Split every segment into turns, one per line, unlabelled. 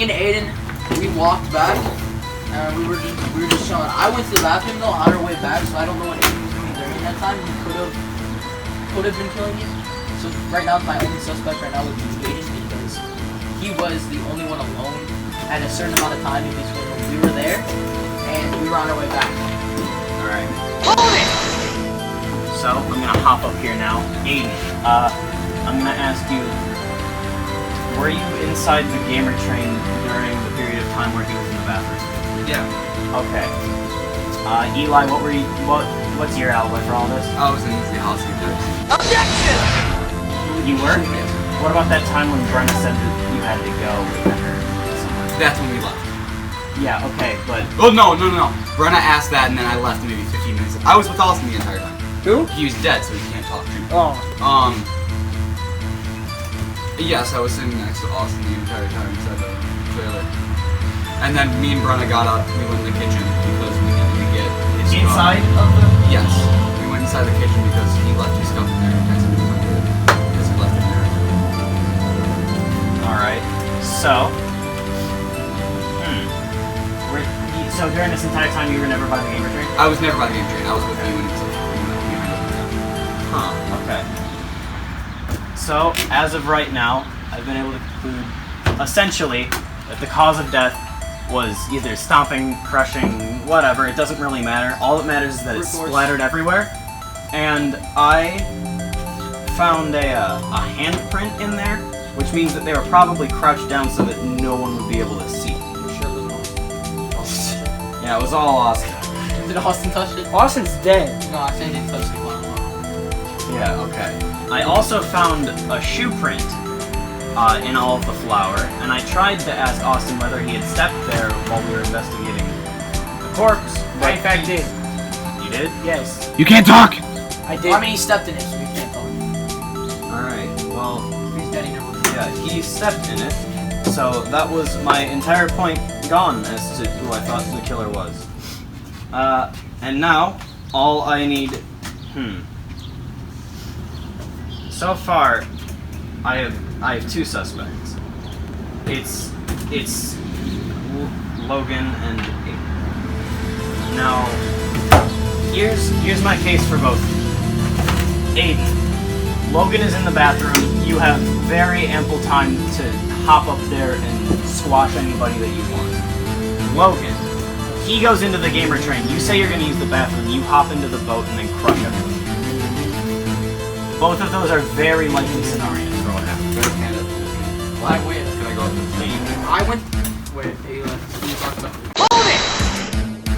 and Aiden, we walked back, and we were just chilling. I went to the bathroom though on our way back, so I don't know what Aiden was doing during that time. He could have been killing you. So right now, my only suspect right now would be Aiden because he was the only one alone at a certain amount of time in between when we were there and we were on our way back.
All right. So I'm gonna hop up here now. Aiden, I'm gonna ask you, were you inside the gamer train during the period of time where he was in the bathroom?
Yeah.
Okay. Eli, what's your alibi for all this?
I was in the house with Debs.
Objection!
You were?
Yeah.
What about that time when Brenna said that you had to go with her somewhere?
That's when we left.
Yeah, okay, but...
Oh, no. Brenna asked that, and then I left maybe 15 minutes. I was with Austin the entire time.
Who?
He was dead, so he can't talk.
Oh.
Yes, I was sitting next to Austin the entire time inside the trailer. And then me and Brenna got up, we went in the kitchen because we needed to get his stuff.
Inside of the...
Yes. We went inside the kitchen because he left his stuff in there. Because he left it there.
Alright, so... So during this entire time you were never by the gamer train?
I was never by the game train. I was with you and
Huh, okay. So, as of right now, I've been able to conclude, essentially, that the cause of death was either stomping, crushing, whatever, it doesn't really matter. All that matters is that it's splattered everywhere. And I found a handprint in there, which means that they were probably crouched down so that no one would be able to see. Yeah, it was all Austin.
Did Austin touch it?
Austin's dead.
No, I said he didn't touch it.
Yeah, okay. I also found a shoe print in all of the flour, and I tried to ask Austin whether he had stepped there while we were investigating the corpse.
I in fact did.
You did?
Yes.
You can't talk!
I did.
Well, I mean, he stepped in it, so we can't tell him.
Alright, well,
He's dead, he never was.
yeah, he stepped in it, so that was my entire point gone as to who I thought the killer was. And now, all I need... So far, I have two suspects. It's Logan and Aiden. Now, here's my case for both. Aiden, Logan is in the bathroom. You have very ample time to hop up there and squash anybody that you want. Logan, he goes into the gamer train. You say you're going to use the bathroom. You hop into the boat and then crush everyone. Both of those are very likely scenarios.
Go ahead.
Why wait?
Can I go up to the
I went. Wait, you talked about.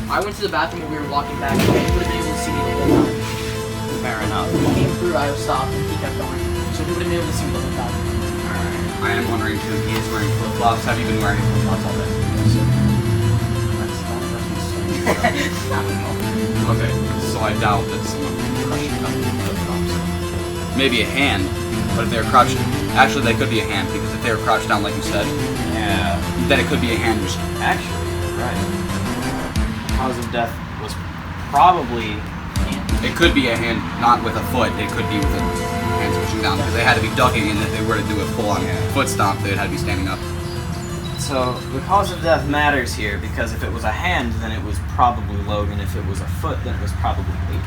I went to the bathroom when we were walking back. He would have been able to see me the whole time.
Fair enough.
He came through, I stopped, and he kept going. So he would have been able to see me the whole time.
Alright. I am wondering too if he is wearing flip-flops. Have you been wearing flip-flops all day? Okay, so I doubt that someone crushed up with flip-flops. Maybe a hand, but if they're crouched, actually they could be a hand, because if they were crouched down like you said,
Yeah.
then it could be a hand just...
Actually, right. Cause of death was probably...
It could be a hand, not with a foot, it could be with a hand pushing down, because they had to be ducking, and if they were to do a full-on foot stomp, they would have to be standing up.
So, the cause of death matters here, because if it was a hand, then it was probably Logan. If it was a foot, then it was probably Aiden.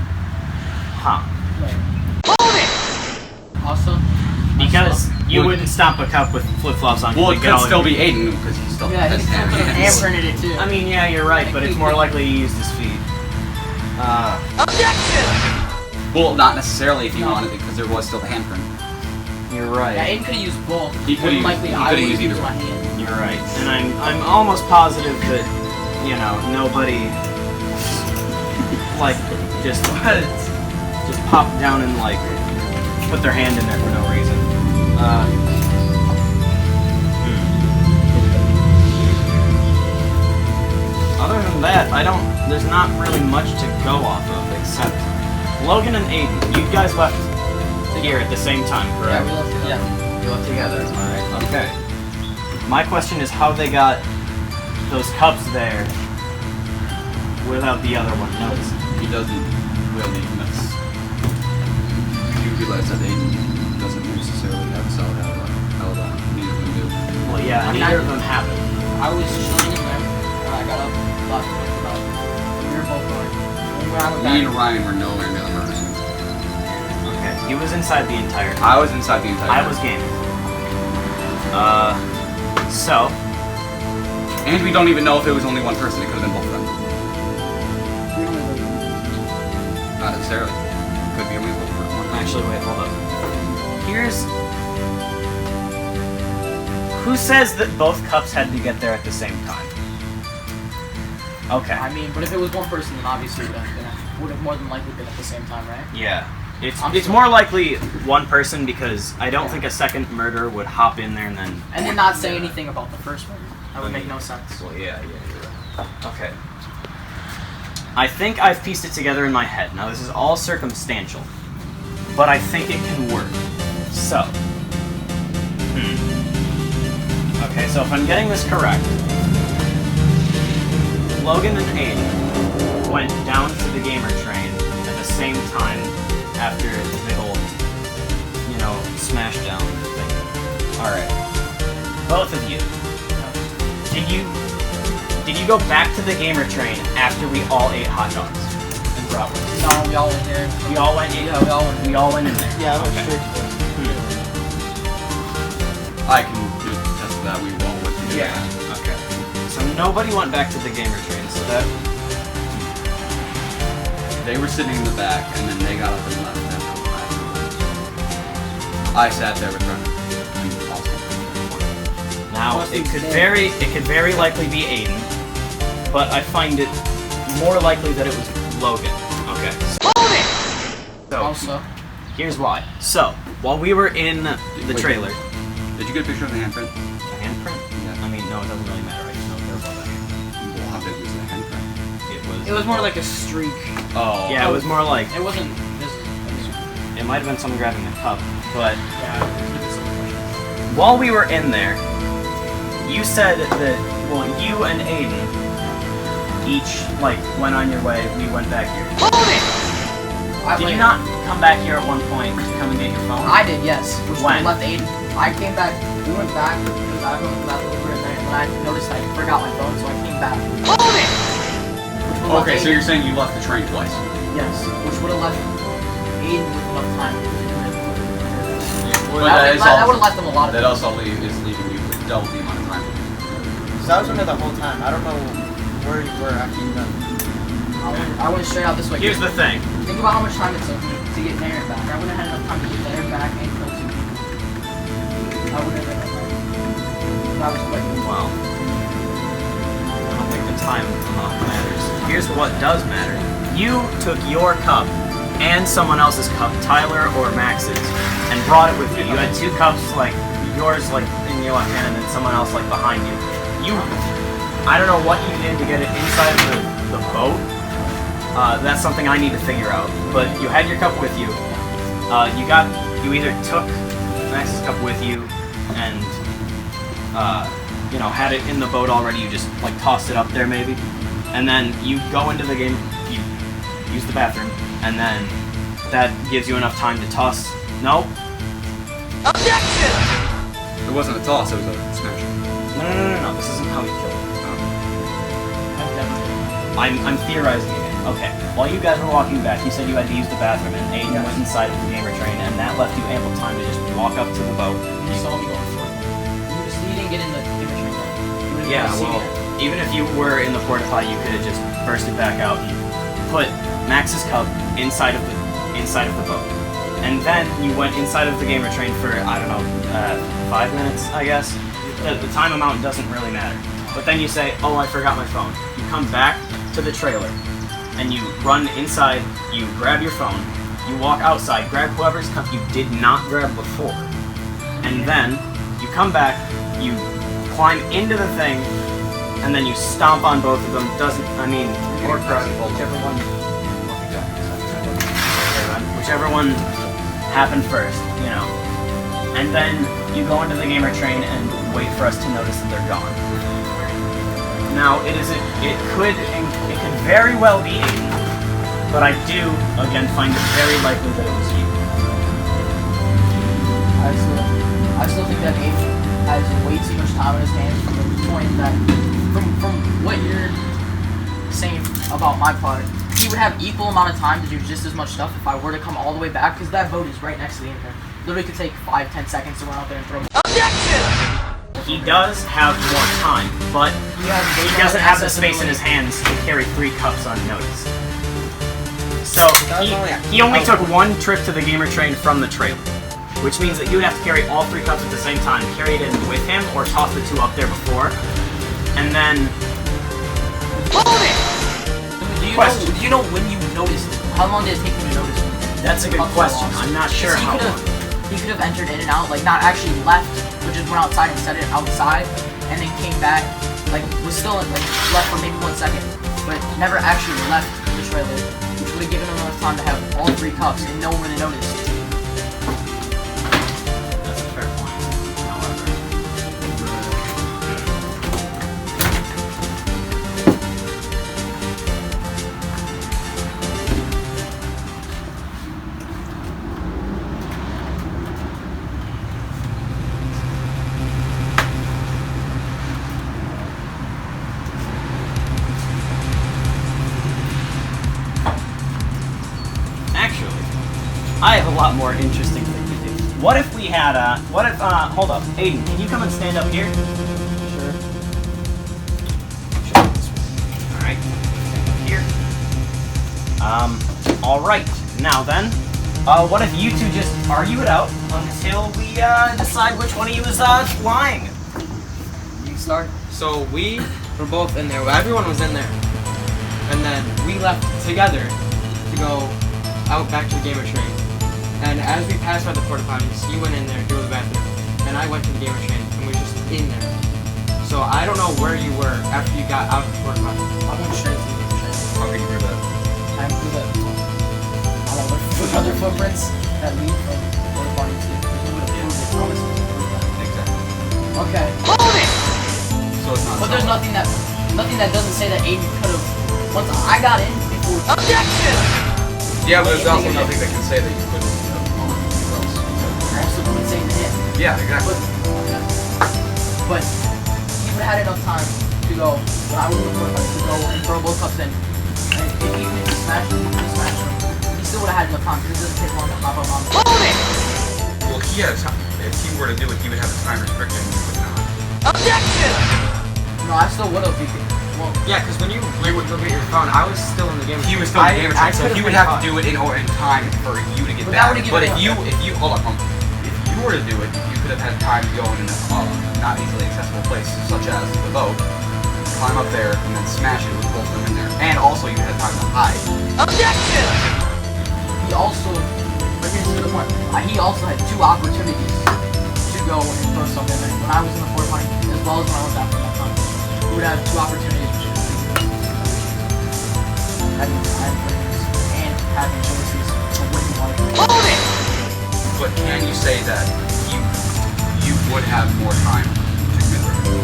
Huh.
Also,
Because you wouldn't stomp a cup with flip-flops on.
Well, it could still be Aiden, because he still
yeah,
has
he
hands.
handprinted it too.
I mean, yeah, you're right, but it's more likely he used his feet.
Objection!
Well, not necessarily if he wanted it, because there was still the handprint.
You're right.
Yeah, Aiden could have used both.
He could have
likely I would use either my hand.
You're right, and I'm almost positive that, you know, nobody like just popped down and like put their hand in there for no reason. Other than that, there's not really much to go off of except Logan and Aiden. You guys left here at the same time, correct?
Yeah, we left together.
We left together. All right. Okay. My question is how they got those cups there without the other one noticing.
He doesn't really miss. You realize that Aiden doesn't necessarily have a solid alibi. Neither of them do.
Well, yeah, neither of them happened.
Ryan were nowhere near the murder scene.
Okay. He was inside the entire time.
I was inside the entire
I
time.
was gaming. So.
And we don't even know if it was only one person. It could have been both of them. Not necessarily. Could be only one.
Actually, wait, hold up. Here's. Who says that both cups had to get there at the same time? Okay.
I mean, but if it was one person, then obviously it would have more than likely been at the same time, right?
Yeah. It's more likely one person because I don't think a second murderer would hop in there and then...
And then not say anything about the first one. That would make no sense.
Well, yeah, you're right. Okay. I think I've pieced it together in my head. Now, this is all circumstantial, but I think it can work. So... Okay, so if I'm getting this correct, Logan and Aiden went down to the gamer train at the same time after the big old, smash down thing. Alright. Both of you. Did you go back to the gamer train after we all ate hot dogs and bratwurst?
No, we all went there.
We all went in?
Yeah, we all went
in there.
Yeah, I went
Okay.
straight to
I can attest to that. We all went to
Yeah. Okay. So nobody went back to the gamer train, so that...
They were sitting in the back, and then they got up and left. I sat there with Brennan.
Now, it could very likely be Aiden, but I find it more likely that it was Logan. Okay. So,
Also,
here's why. So, while we were in the trailer...
Did you get a picture of the handprint?
The handprint?
Yeah.
I mean, no, it doesn't really matter. I just know there was that handprint.
Well, how big was the handprint?
it was more like a streak.
Oh.
Yeah, it was more like...
It wasn't this.
It might have been someone grabbing a cup, but...
Yeah.
While we were in there, you said that, well, you and Aiden each, went on your way, we went back here. Did you not come back here at one point to come and get your phone?
I did, yes. Which
When?
left Aiden. I came back. We went back because I went back over in there, and then I noticed I forgot my phone, so I came back.
Okay, so you're saying you left the train twice?
Yes, which would have left Aiden with enough time.
Well,
that would have left them a lot of
That
time.
also is leaving you with double the amount of time.
So I was in there the whole time. I don't know where you were after you left.
I went straight out this way.
Here's the thing.
Think about how much time it took me to get there and back. I wouldn't have had enough time to get there and back and kill two people. I wouldn't have had enough time. That was quick.
Well, I don't think the time matters. Here's what does matter. You took your cup and someone else's cup, Tyler or Max's, and brought it with you. You had two cups, yours in your left hand and then someone else behind you. I don't know what you did to get it inside of the boat. That's something I need to figure out. But you had your cup with you. You either took Max's cup with you and had it in the boat already. You just tossed it up there maybe, and then you go into the game. You use the bathroom, and then that gives you enough time to toss. No. Objection!
It wasn't a toss, it was a smash.
No. This isn't how you kill it. I'm theorizing again. Okay. While you guys were walking back, you said you had to use the bathroom, and Aiden went inside of the gamer train, and that left you ample time to just walk up to the boat.
You saw me going for it. You didn't get in the gamer train though.
Yeah, well, even if you were in the porta potty, you could have just burst it back out and put Max's cup inside of the boat. And then you went inside of the gamer train for, I don't know, 5 minutes, I guess. The time amount doesn't really matter. But then you say, oh, I forgot my phone. You come back to the trailer, and you run inside, you grab your phone, you walk outside, grab whoever's cup you did not grab before. And then you come back, you climb into the thing, and then you stomp on both of them. Or crush, whichever one happened first, And then you go into the gamer train and wait for us to notice that they're gone. Now, it could very well be Aiden, but I do, again, find it very likely that it was you.
I still think that Aiden has way too much time on his hands from the point that, from what you're same about my part. He would have equal amount of time to do just as much stuff if I were to come all the way back, because that boat is right next to the intern. Literally could take 5-10 seconds to run out there and throw.
He does have more time, but he doesn't have the space in his hands to carry 3 cups unnoticed. So he only took 1 trip to the gamer train from the trailer, which means that you would have to carry all 3 cups at the same time, carry it in with him, or toss the 2 up there before, and then.
Do you know when you noticed? How long did it take you to notice?
That's a good question. I'm not sure how long.
He could have entered in and out, like not actually left, but just went outside and set it outside, and then came back, like was still like left for maybe 1 second, but never actually left the trailer, which would have given him enough time to have all 3 cups and no one would have noticed.
That's a fair point. However. I have a lot more interesting things to do. What if we had hold up, Aiden, can you come and stand up here? Sure. Alright, stand up here. Alright, now then, what if you two just argue it out until we, decide which one of you is, lying?
You start. So we were both in there, everyone was in there. And then we left together to go out back to the gamer train. And as we passed by the porta potties, you went in there to go to the bathroom, and I went to the gamer train, and we were just in there. So I don't know where you were after you got out of the porta potty.
I went straight to the gamer train.
How can you prove that?
I proved that. I don't know, with other footprints that lead from the porta potty to. Promise me to prove that.
Exactly.
Okay.
So it's not.
But there's nothing that doesn't say that Aiden could have. Once I got in before. Objection!
Yeah, but there's also nothing that can say that you couldn't have
I also couldn't say to him.
Yeah, exactly.
But he would have had enough time to go. When I was in the porta potty, to go and throw both cups in. And even if he smashed them, he still would have had enough time because it doesn't take long to hop up on the.
Well, he has. If he were to do it, he would have a time restriction. And he would not.
Objection! No, I still would have because. Well,
yeah, because when you would look at your phone, I was still in the game.
He was still in the game, so he would have to do it in time for you to get back. But if you hold up, if you were to do it, you could have had time to go in a not easily accessible place, such as the boat, climb up there, and then smash it with both of them in there. And also, you had time to hide.
Objection! He also, but here's the point. He also had 2 opportunities to go and throw something in there. When I was in the porta potty, as well as when I was after that time, he would have 2 opportunities. And having choices to what you want to do.
But can you say that you would have more time to commit murder?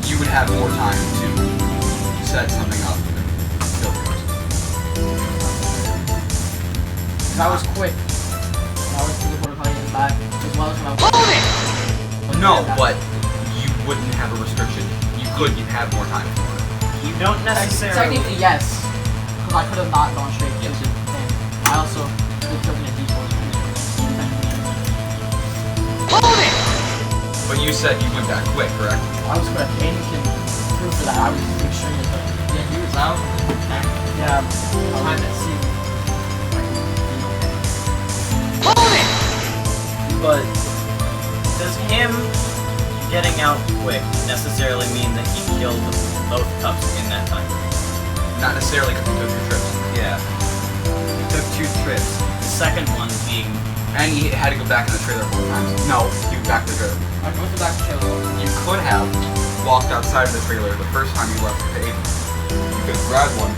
You would have more time to set something up and kill the person.
Because I was quick. When I went to the porta potty and back, as well as when I was.
No, but you wouldn't have a restriction. You'd have more time for it.
You don't necessarily.
Technically, yes. Because I could have not gone straight to the thing. I also could have taken a detour.
But you said you went that quick, correct?
I was correct. Aiden can prove for that. I was extremely quick.
Yeah, he was out.
Yeah, behind that scene.
But does him getting out quick necessarily mean that he killed both cups in that time?
Not necessarily because he took 2 trips.
Yeah. He took 2 trips. The second one being.
And he had to go back in the trailer 4 times. No, he went back to the trailer.
I went to back to trailer.
You could have walked outside of the trailer the first time you left with Aiden. You could have grabbed one,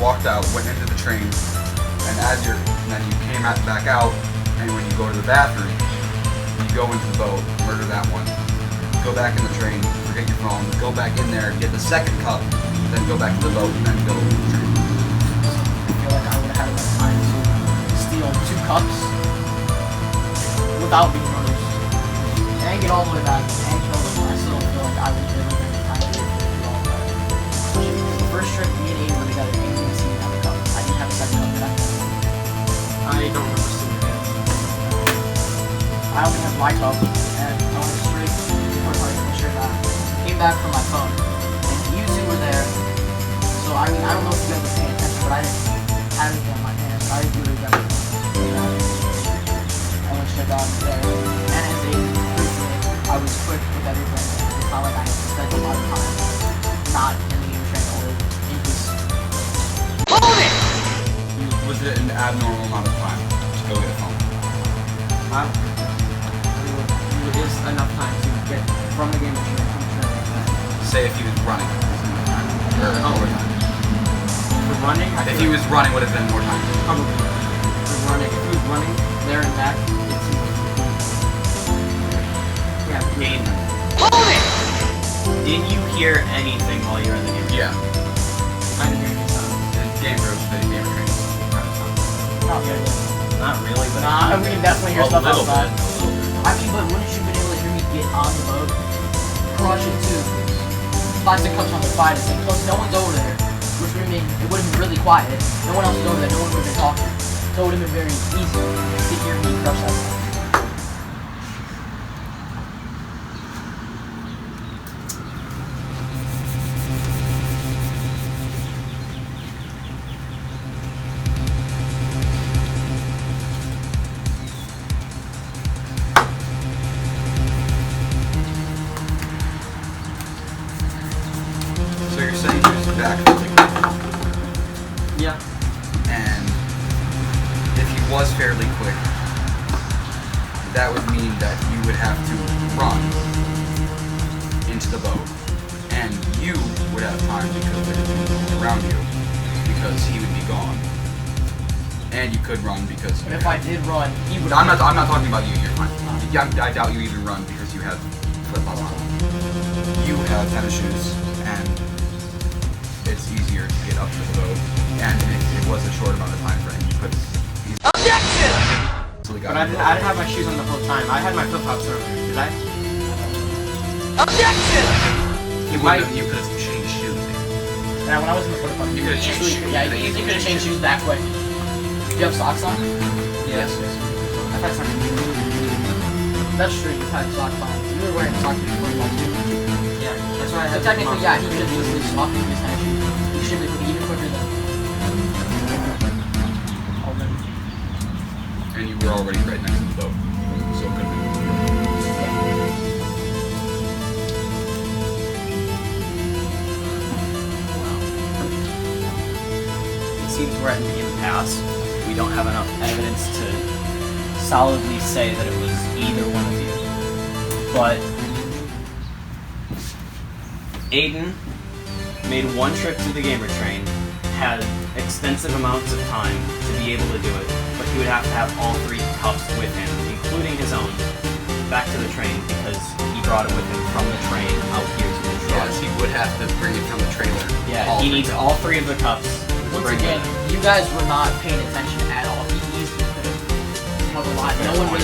walked out, went into the train, and then you came back out, and when you go to the bathroom, you go into the boat, murder that one, go back in the train, forget your phone, go back in there, get the second cup, then go back to the boat, and then go to the train.
I feel like I would have had enough time to steal 2 cups without being noticed. And get all the way back and kill them. I still feel like I would have enough time to do all that.
I don't remember seeing it.
I only have my cup, and I went straight back. Came back from my phone, and you two were there. So I mean, I don't know if you guys were paying attention, but I didn't have anything in my hand. I really got it. I went straight down there, and as a person, I was quick with everything. It's not like I had to spend a lot of time not in the game train or in this. Hold it!
Was it an abnormal amount of time to go get a phone?
It is enough time to get from the game machine to the train.
Say if he was running, or overtime.
For running,
If he was running, would have been more time.
probably. For running, if he was running there and back, it's yeah.
Aiden,
Hold it!
did you hear anything while you were in the game?
Yeah.
I didn't hear any sound.
The game group, the game train.
Not really.
Not really, but
Nah, we can definitely hear
a
stuff
little
outside.
bit. A little bit.
I mean, but wouldn't you been able to hear me get on the boat? Crush it too. Plastic cups on the side, it's like, plus no one's over there. Which would mean it would have been really quiet. No one else was over there, no one would have been talking. So it would have been very easy to hear me crush that stuff.
So you're saying he was back really quick,
Yeah.
and if he was fairly quick, that would mean that you would have to run into the boat, and you would have time because there would be around you, because he would be gone, and you could run because.
And if I did run, he would
I'm not talking about you. You're fine. I doubt you even run because you have flip-flops on. You have tennis shoes, and it's easier to get up to the boat, and it was a short amount of time frame. You could.
Objection!
But I didn't have my shoes on the whole time. I had my flip-flops earlier. Did I?
Objection!
You could have changed shoes.
Yeah, when I was in the flip flop,
You could've changed shoes.
Yeah, you easily could have changed shoes that quick. Do you have socks on?
Yes. I've had something.
That's true, you had socks on. You were wearing socks before you too.
Yeah. That's why I
So
had.
technically, yeah, he could have easily swapped in his tennis shoes. He should be even quicker than already.
And you were already right next to the boat, so it could have been.
It seems we're at an impasse. We don't have enough evidence to solidly say that it was either one of you. But Aiden made one trip to the gamer train, had extensive amounts of time to be able to do it, but he would have to have all 3 cups with him, including his own, back to the train because he brought it with him from the train out here to the truck.
Yes, he would have to bring it from the trailer.
Yeah,
All
he
three
needs
cups.
all 3 of the cups. to
Once
bring
again,
with him.
you guys were not paying attention at all. He easily could have held a lot. No one was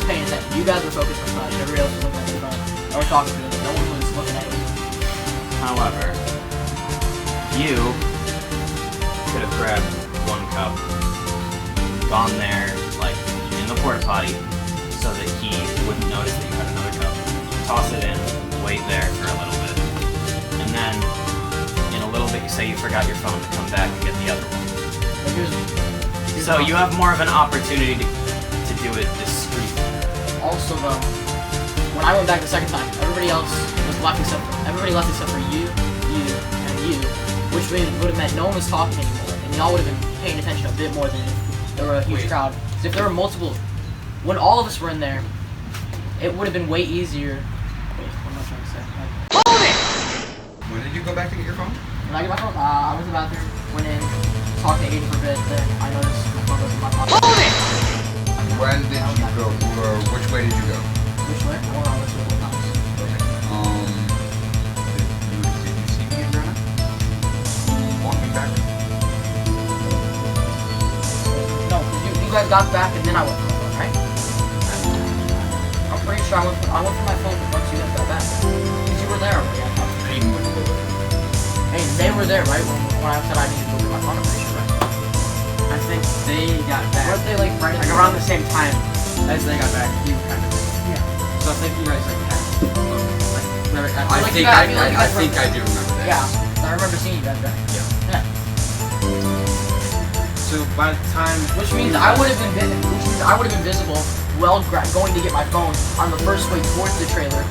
paying attention. You guys were focused on Smash. Everybody else was looking at the phone. Or talking to them. No one was looking at you.
However, you could have grabbed 1 cup, gone there, like, in the porta potty, so that he wouldn't notice that you had another cup, toss it in, wait there for a little bit, and then, in a little bit, you say you forgot your phone to come back and get the other one.
Like, here's
So you have more of an opportunity to do it discreetly.
also though, when I went back the second time, everybody else was left except for you, and you, which would have meant no one was talking anymore, and y'all would have been paying attention a bit more than if there were a huge crowd. Because if there were multiple, when all of us were in there, it would have been way easier. Wait, what am I trying to say?
When did you go back to get your phone?
When I get my phone, I was in the bathroom, went in, talked to Aiden for a bit, then I noticed my phone was in my pocket.
When did you go, or which way did you go?
Which way? Hold on, let's do it one time.
Did you see me and Brenna? Walking back?
No, because you guys got back and then I went for my phone, right? I'm pretty sure I went for my phone once you guys got back. Because you were there already, I thought.
Aiden went over.
Hey, they were there, right? When I said I needed to go get my phone, I'm pretty sure, right?
I think they got back.
Weren't they like
around the same time as they got back. You kind of.
Yeah.
So I think you guys like had.
I
like
think
you guys-
I think I do remember this.
Yeah, I remember seeing you guys there. Yeah.
So by the time,
Which means I would have been visible while going to get my phone on the first way towards the trailer.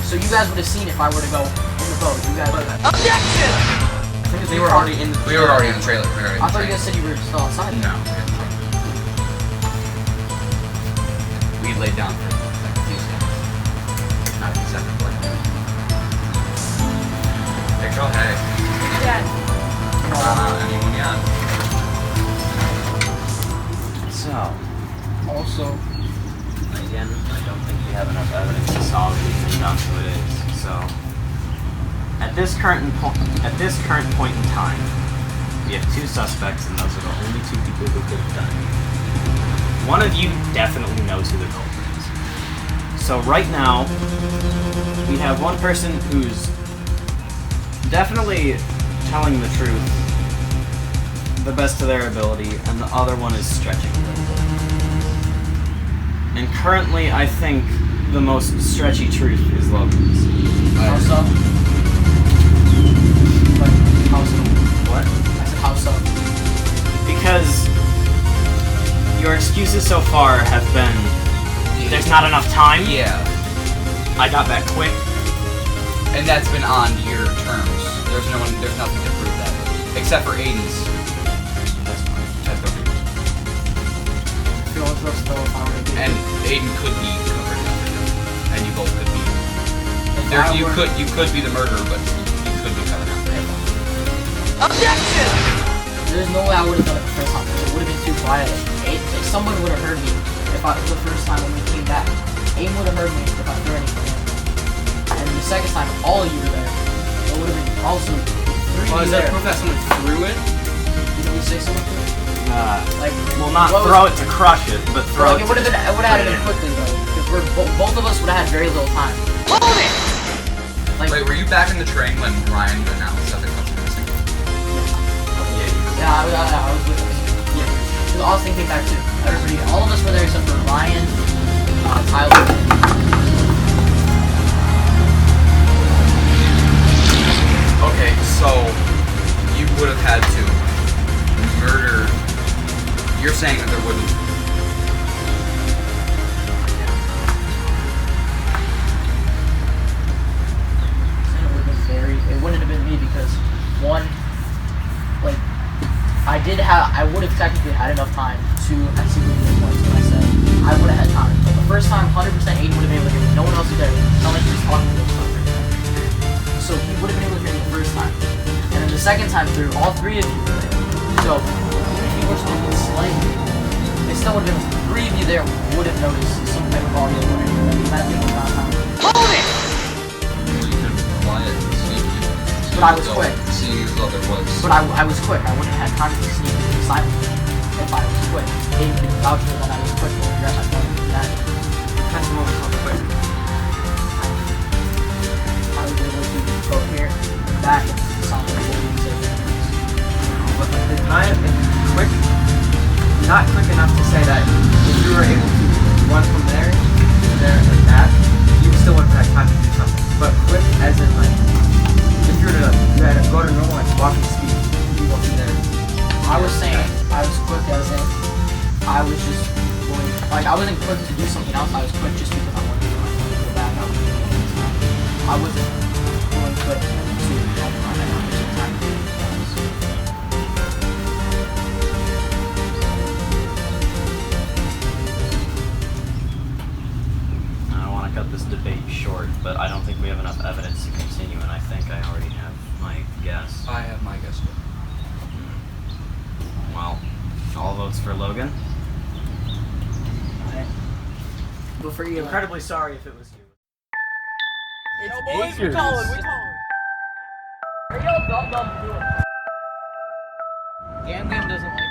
So you guys would have seen if I were to go in the boat. You guys would have. Objection!
I think they were already in the.
We were already in the trailer.
I thought you guys said you were still outside.
No. We laid down for like a few seconds. Not a few seconds, like a minute. Hey, girl, hey. Anyone yet?
So,
Also,
again, I don't think we have enough evidence to solidly pin down who it is. So, at this current point in time, we have two suspects, and those are the only two people who could have done it. One of you definitely knows who the culprit is. So right now, we have one person who's definitely telling the truth the best of their ability, and the other one is stretching a little bit. And currently, I think the most stretchy truth is Logan's.
how so? Like, how so?
What?
I said, how so?
Because your excuses so far have been, there's not enough time.
Yeah.
I got back quick.
And that's been on your terms. There's nothing to prove that. Except for Aiden's. That's no proof.
Feel as though still if I were to do
And Aiden could be covered up. And you both could be.
If
There,
I
you
were-
could be the murderer, but you could be covered up.
Objection! There's no way I would have done it the first time. It would have been too quiet. If someone would have heard me the first time when we came back. Aiden would have heard me if I threw anything. And the second time, all of you were there. It would have been also three
well,
of
is
you
that
there.
proof that someone threw it?
Did we say someone threw it? Like,
Well, not
what was-
throw it to crush it, but throw
Like,
it
it would have
to
been. It would have
put it
happened
in.
quickly though, because both of us would have had very little time. Hold it! Like,
Wait, were you back in the train when Ryan announced that the cups were missing?
yeah, I was with him. Yeah, because Austin came back too. Everybody, all of us were there except for Ryan, Tyler.
Okay, so you would have had to murder. You're saying that there wouldn't.
It wouldn't have been me because one, like, I would have technically had enough time to execute the points when I said I would have had time. But the first time, 100% Aiden would have been able to hear me. No one else was there. It's not like he was talking to us. So he would have been able to hear me the first time. And then the second time through, all three of you were there. So if you were speaking slightly, they still would have been three of you there would have noticed some type of audio or anything. That thing was not time. Hold it!
You could have been quiet and sneaky.
But I was quick.
Seeing as though there was.
But I was quick. I wouldn't have had time to sneak into silence if I was quick. Aiden could vouch for that I was quick when we got my phone and that.
Depends on what we call quick.
I was able to go here, back, and sound like what we said.
But the time is quick, not quick enough to say that if you were able to run from there to there and back, you still would have had time to do something. But quick as in like, if you had to go to normal like walking speed, you go from there.
I was saying I was quick as in I was just going, like I wasn't quick to do something else, I was quick just because I wanted to do my phone and go back out. I wasn't going quick to help my time to do things.
I don't want to cut this debate short, but I don't think we have enough evidence to continue, and I think I already have my guess.
I have my guess.
Well, all votes for Logan.
Before you
Incredibly sorry if it was you.
It's boys, we calling. Are y'all dumb to do it? Gam doesn't like